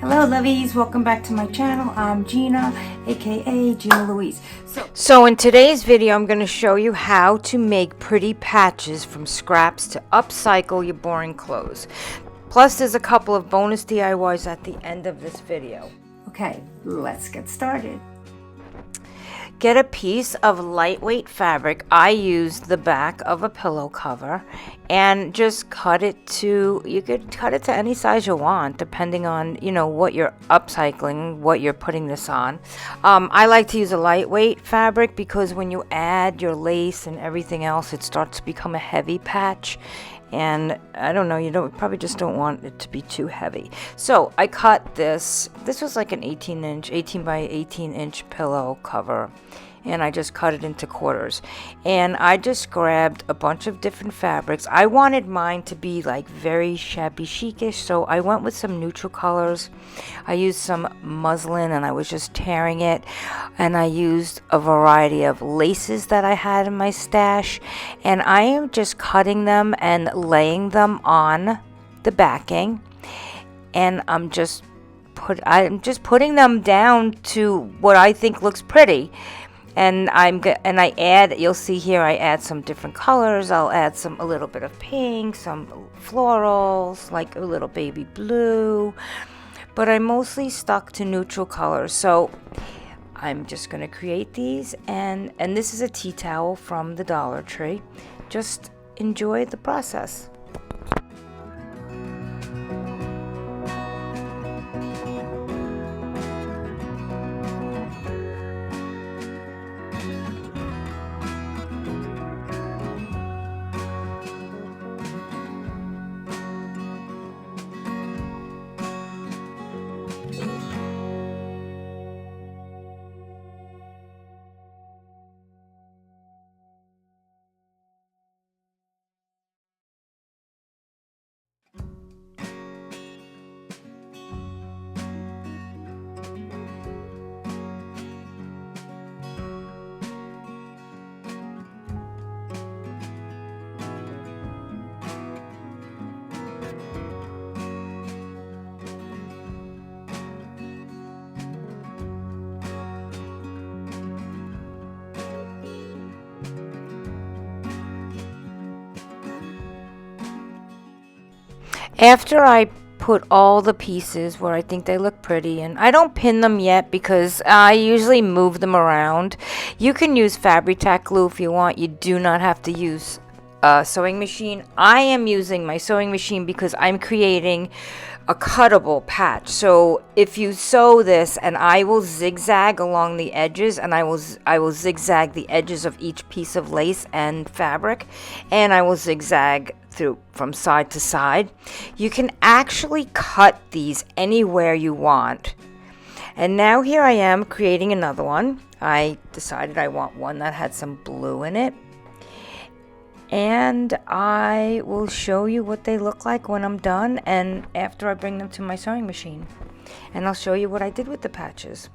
Hello lovies, welcome back to my channel. I'm Gina, aka Gina Louise. So in today's video I'm going to show you how to make pretty patches from scraps to upcycle your boring clothes. Plus there's a couple of bonus DIYs at the end of this video. Okay, let's get started. Get a piece of lightweight fabric. I used the back of a pillow cover and just cut it to, you could cut it to any size you want depending on, what you're upcycling, what you're putting this on. I like to use a lightweight fabric because when you add your lace and everything else, it starts to become a heavy patch. And I don't know, you probably just don't want it to be too heavy. So I cut this was like an 18 by 18 inch pillow cover, and I just cut it into quarters. And I just grabbed a bunch of different fabrics. I wanted mine to be like very shabby chicish, so I went with some neutral colors. I used some muslin and I was just tearing it, and I used a variety of laces that I had in my stash, and I am just cutting them and laying them on the backing, and I'm just putting them down to what I think looks pretty. And I add, you'll see here, I add some different colors. I'll add a little bit of pink, some florals, like a little baby blue, but I mostly stuck to neutral colors. So I'm just going to create these, and this is a tea towel from the Dollar Tree. Just enjoy the process. After I put all the pieces where I think they look pretty, and I don't pin them yet because I usually move them around. You can use Fabri-Tac glue if you want. You do not have to use a sewing machine. I am using my sewing machine because I'm creating a cuttable patch. So if you sew this, and I will zigzag along the edges, and I will zigzag the edges of each piece of lace and fabric, and I will zigzag through from side to side. You can actually cut these anywhere you want. And now here I am creating another one. I decided I want one that had some blue in it, and I will show you what they look like when I'm done and after I bring them to my sewing machine, and I'll show you what I did with the patches.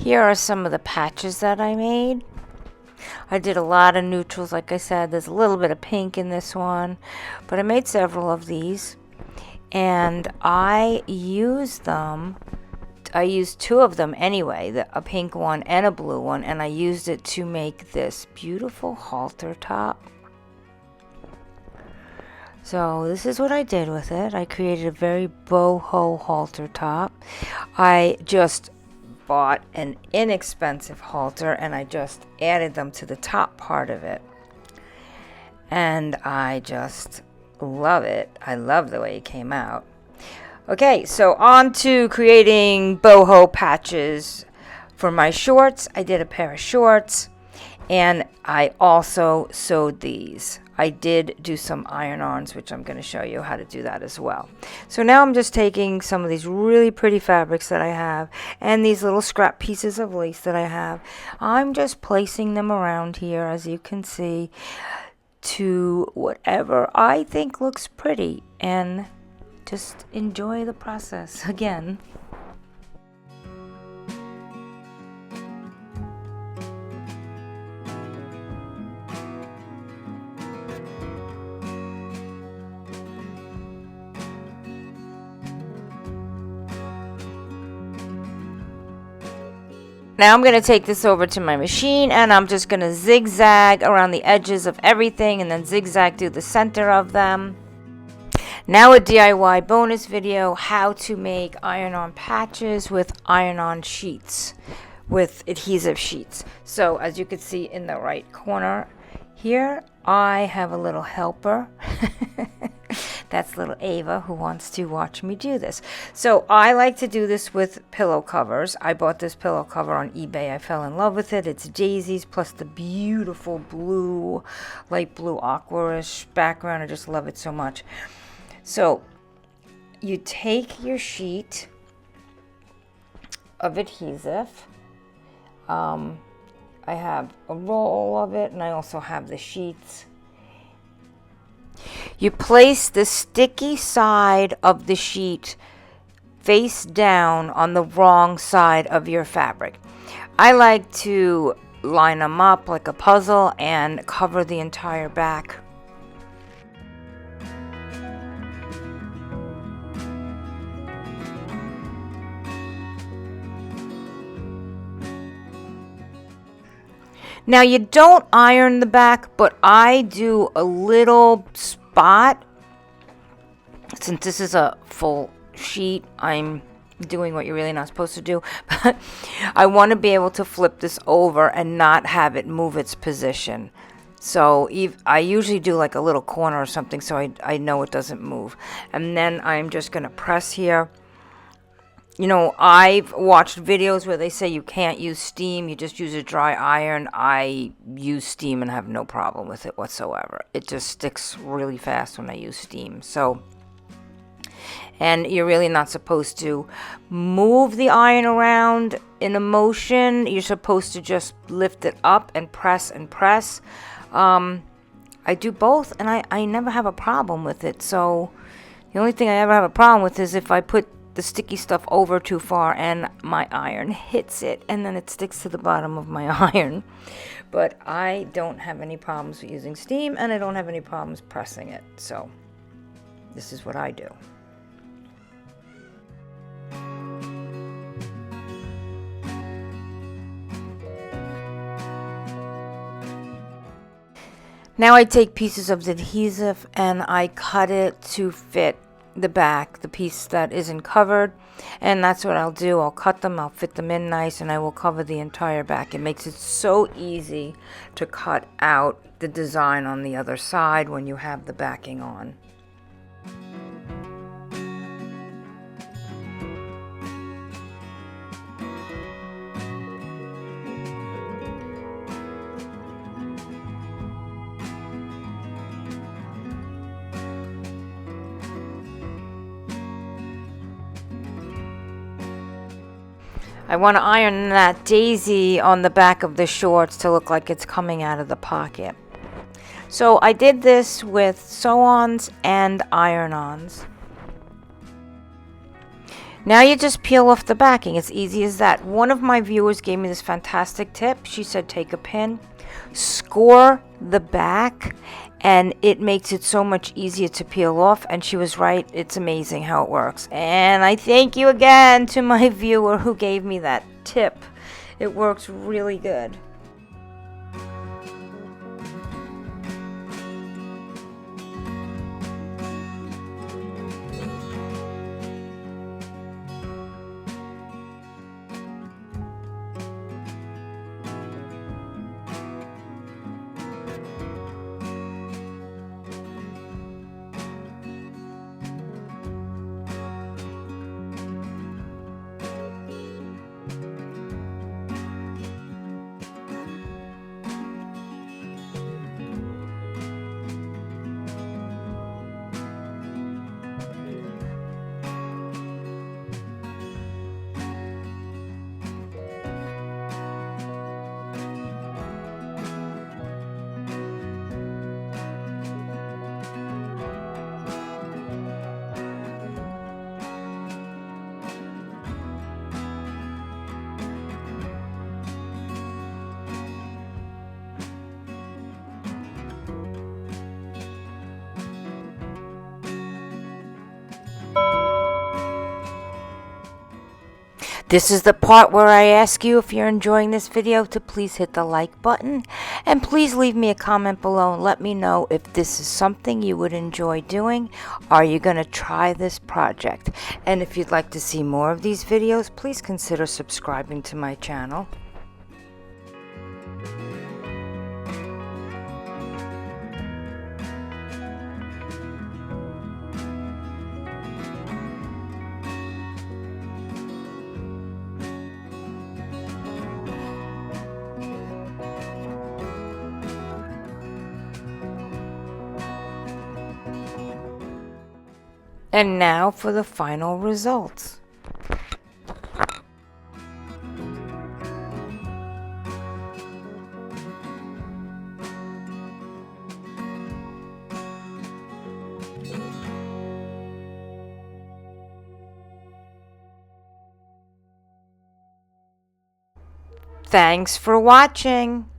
Here are some of the patches that I made. I did a lot of neutrals, like I said. There's a little bit of pink in this one, but I made several of these, and I used them. I used two of them anyway, a pink one and a blue one, and I used it to make this beautiful halter top. So this is what I did with it. I created a very boho halter top. I just bought an inexpensive halter and I just added them to the top part of it. And I just love it. I love the way it came out. Okay, so on to creating boho patches for my shorts. I did a pair of shorts and I also sewed these. I did do some iron-ons, which I'm going to show you how to do that as well. So now I'm just taking some of these really pretty fabrics that I have and these little scrap pieces of lace that I have. I'm just placing them around here, as you can see, to whatever I think looks pretty, and just enjoy the process again. Now I'm going to take this over to my machine and I'm just going to zigzag around the edges of everything and then zigzag through the center of them. Now a DIY bonus video, how to make iron-on patches with iron-on sheets, with adhesive sheets. So as you can see in the right corner here, I have a little helper. That's little Ava, who wants to watch me do this. So I like to do this with pillow covers. I bought this pillow cover on eBay. I fell in love with it. It's daisies plus the beautiful blue, light blue aquarish background. I just love it so much. So you take your sheet of adhesive. I have a roll of it and I also have the sheets. You place the sticky side of the sheet face down on the wrong side of your fabric. I like to line them up like a puzzle and cover the entire back. Now you don't iron the back, but I do a little spot. Since this is a full sheet, I'm doing what you're really not supposed to do. But I want to be able to flip this over and not have it move its position. So I usually do like a little corner or something so I know it doesn't move. And then I'm just going to press here. You know, I've watched videos where they say you can't use steam, you just use a dry iron. I use steam and have no problem with it whatsoever. It just sticks really fast when I use steam. So, and you're really not supposed to move the iron around in a motion. You're supposed to just lift it up and press and press. I do both and I never have a problem with it. So the only thing I ever have a problem with is if I put the sticky stuff over too far and my iron hits it and then it sticks to the bottom of my iron. But I don't have any problems with using steam and I don't have any problems pressing it. So this is what I do. Now I take pieces of the adhesive and I cut it to fit the back, the piece that isn't covered, and that's what I'll do. I'll cut them, I'll fit them in nice, and I will cover the entire back. It makes it so easy to cut out the design on the other side when you have the backing on. I want to iron that daisy on the back of the shorts to look like it's coming out of the pocket. So I did this with sew-ons and iron-ons. Now you just peel off the backing. It's easy as that. One of my viewers gave me this fantastic tip. She said take a pin, score the back, and it makes it so much easier to peel off. And she was right. It's amazing how it works. And I thank you again to my viewer who gave me that tip. It works really good. This is the part where I ask you, if you're enjoying this video, to please hit the like button, and please leave me a comment below and let me know if this is something you would enjoy doing. Are you going to try this project? And if you'd like to see more of these videos, please consider subscribing to my channel. And now for the final results. Thanks for watching.